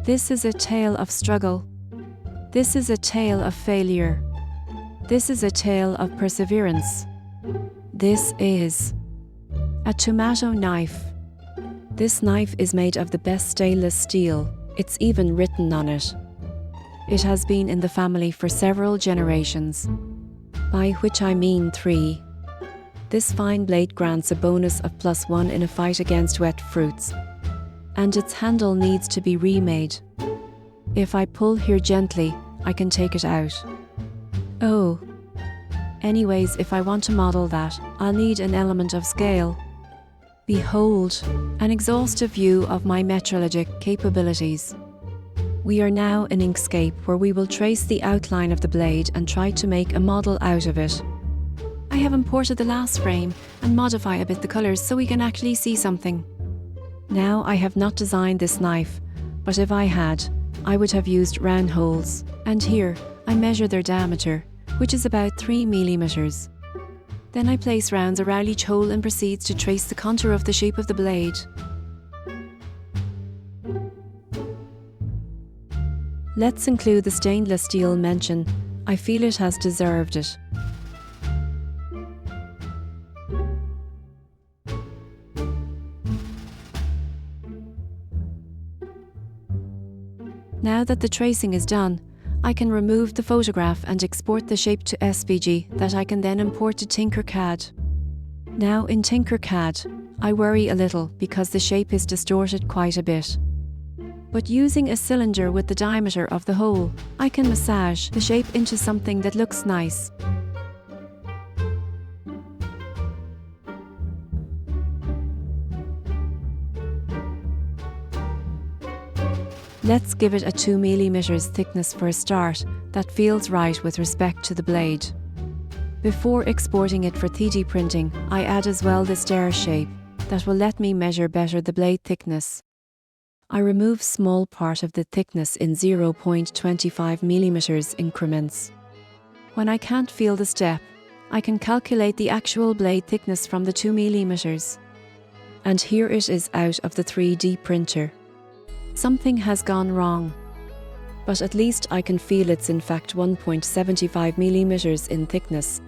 This is a tale of struggle. This is a tale of failure. This is a tale of perseverance. This is a tomato knife. This knife is made of the best stainless steel. It's even written on it. It has been in the family for several generations, by which I mean 3. This fine blade grants a bonus of +1 in a fight against wet fruits, and its handle needs to be remade. If I pull here gently, I can take it out. Oh. Anyways, if I want to model that, I'll need an element of scale. Behold, an exhaustive view of my metrologic capabilities. We are now in Inkscape, where we will trace the outline of the blade and try to make a model out of it. I have imported the last frame and modify a bit the colours so we can actually see something. Now I have not designed this knife, but if I had, I would have used round holes, and here I measure their diameter, which is about 3 millimeters. Then I place rounds around each hole and proceeds to trace the contour of the shape of the blade. Let's include the stainless steel mention. I feel it has deserved it. Now that the tracing is done, I can remove the photograph and export the shape to SVG that I can then import to Tinkercad. Now in Tinkercad, I worry a little because the shape is distorted quite a bit. But using a cylinder with the diameter of the hole, I can massage the shape into something that looks nice. Let's give it a 2 millimeters thickness for a start that feels right with respect to the blade. Before exporting it for 3D printing, I add as well the stair shape that will let me measure better the blade thickness. I remove small part of the thickness in 0.25 millimeters increments. When I can't feel the step, I can calculate the actual blade thickness from the 2 millimeters. And here it is out of the 3D printer. Something has gone wrong, but at least I can feel it's in fact 1.75 millimeters in thickness.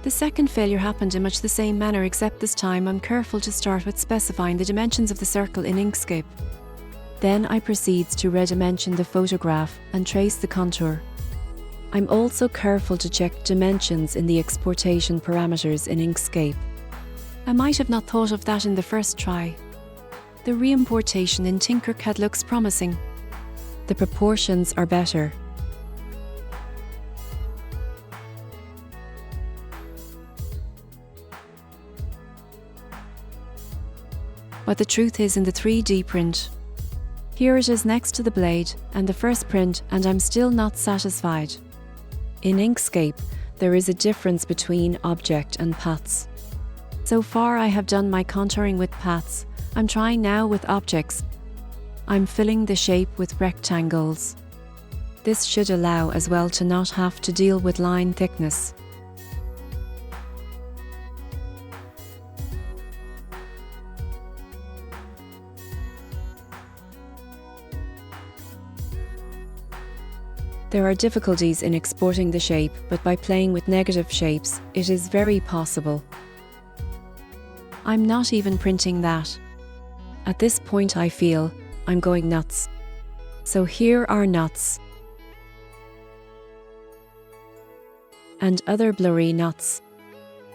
The second failure happened in much the same manner, except this time I'm careful to start with specifying the dimensions of the circle in Inkscape. Then I proceeds to redimension the photograph and trace the contour. I'm also careful to check dimensions in the exportation parameters in Inkscape. I might have not thought of that in the first try. The reimportation in Tinkercad looks promising. The proportions are better. But the truth is in the 3D print. Here it is next to the blade and the first print, and I'm still not satisfied. In Inkscape, there is a difference between object and paths. So far I have done my contouring with paths. I'm trying now with objects. I'm filling the shape with rectangles. This should allow as well to not have to deal with line thickness. There are difficulties in exporting the shape, but by playing with negative shapes, it is very possible. I'm not even printing that. At this point I feel I'm going nuts. So here are nuts. And other blurry nuts.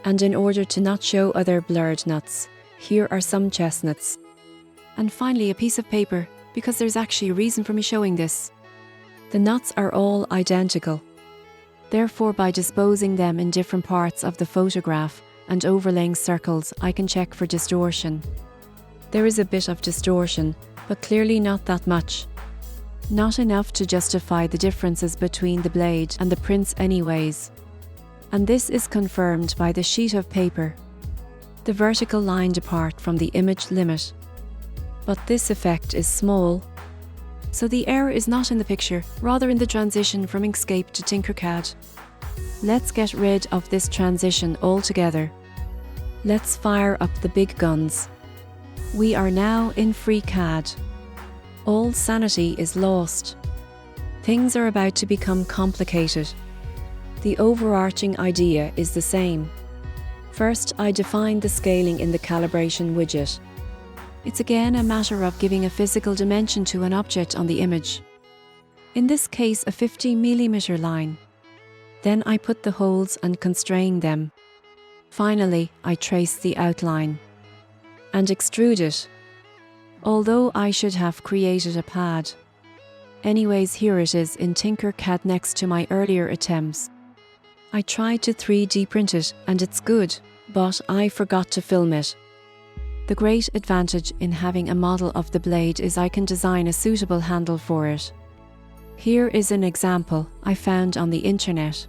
And in order to not show other blurred nuts, here are some chestnuts. And finally a piece of paper, because there's actually a reason for me showing this. The nuts are all identical. Therefore, by disposing them in different parts of the photograph and overlaying circles, I can check for distortion. There is a bit of distortion, but clearly not that much. Not enough to justify the differences between the blade and the prints anyways. And this is confirmed by the sheet of paper. The vertical line depart from the image limit. But this effect is small. So the error is not in the picture, rather in the transition from Inkscape to Tinkercad. Let's get rid of this transition altogether. Let's fire up the big guns. We are now in FreeCAD. All sanity is lost. Things are about to become complicated. The overarching idea is the same. First, I define the scaling in the calibration widget. It's again a matter of giving a physical dimension to an object on the image. In this case, a 50mm line. Then I put the holes and constrain them. Finally, I trace the outline and extrude it. Although I should have created a pad. Anyways, here it is in Tinkercad next to my earlier attempts. I tried to 3D print it and it's good, but I forgot to film it. The great advantage in having a model of the blade is I can design a suitable handle for it. Here is an example I found on the internet.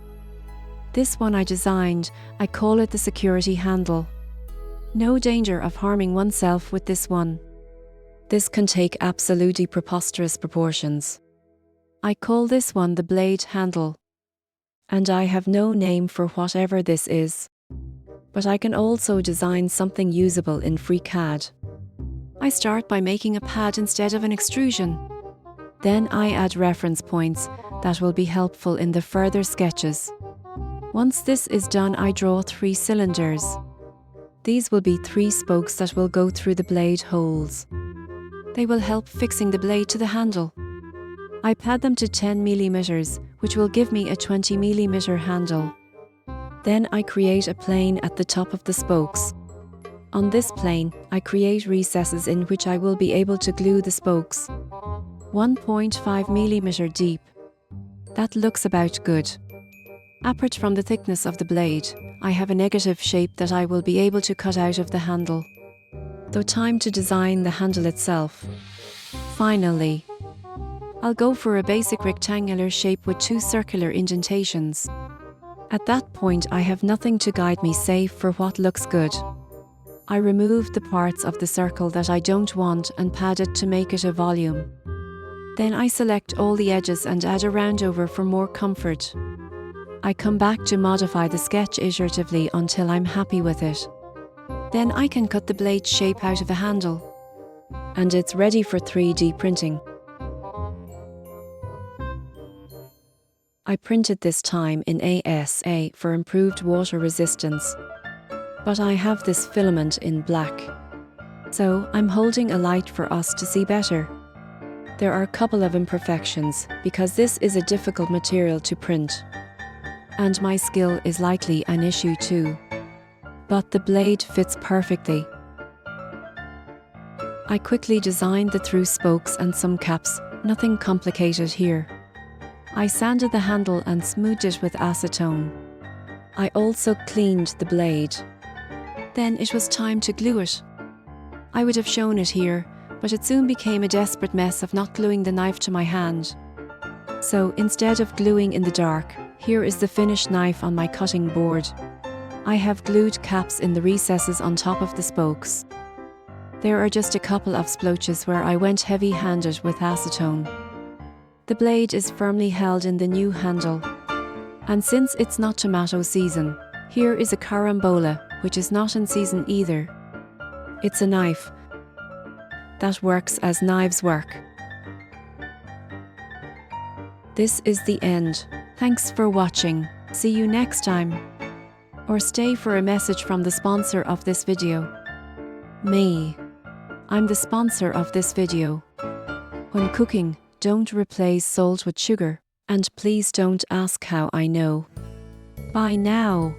This one I designed, I call it the security handle. No danger of harming oneself with this one. This can take absolutely preposterous proportions. I call this one the blade handle. And I have no name for whatever this is. But I can also design something usable in FreeCAD. I start by making a pad instead of an extrusion. Then I add reference points that will be helpful in the further sketches. Once this is done, I draw 3 cylinders. These will be 3 spokes that will go through the blade holes. They will help fixing the blade to the handle. I pad them to 10mm, which will give me a 20mm handle. Then I create a plane at the top of the spokes. On this plane, I create recesses in which I will be able to glue the spokes. 1.5mm deep. That looks about good. Apart from the thickness of the blade, I have a negative shape that I will be able to cut out of the handle. Though time to design the handle itself. Finally, I'll go for a basic rectangular shape with 2 circular indentations. At that point, I have nothing to guide me save for what looks good. I remove the parts of the circle that I don't want and pad it to make it a volume. Then I select all the edges and add a roundover for more comfort. I come back to modify the sketch iteratively until I'm happy with it. Then I can cut the blade shape out of the handle. And it's ready for 3D printing. I printed this time in ASA for improved water resistance. But I have this filament in black. So I'm holding a light for us to see better. There are a couple of imperfections because this is a difficult material to print. And my skill is likely an issue too. But the blade fits perfectly. I quickly designed the through spokes and some caps, nothing complicated here. I sanded the handle and smoothed it with acetone. I also cleaned the blade. Then it was time to glue it. I would have shown it here, but it soon became a desperate mess of not gluing the knife to my hand. So instead of gluing in the dark, here is the finished knife on my cutting board. I have glued caps in the recesses on top of the spokes. There are just a couple of splotches where I went heavy-handed with acetone. The blade is firmly held in the new handle. And since it's not tomato season, here is a carambola, which is not in season either. It's a knife that works as knives work. This is the end. Thanks for watching. See you next time. Or stay for a message from the sponsor of this video. Me. I'm the sponsor of this video. When cooking, don't replace salt with sugar, and please don't ask how I know. Bye now.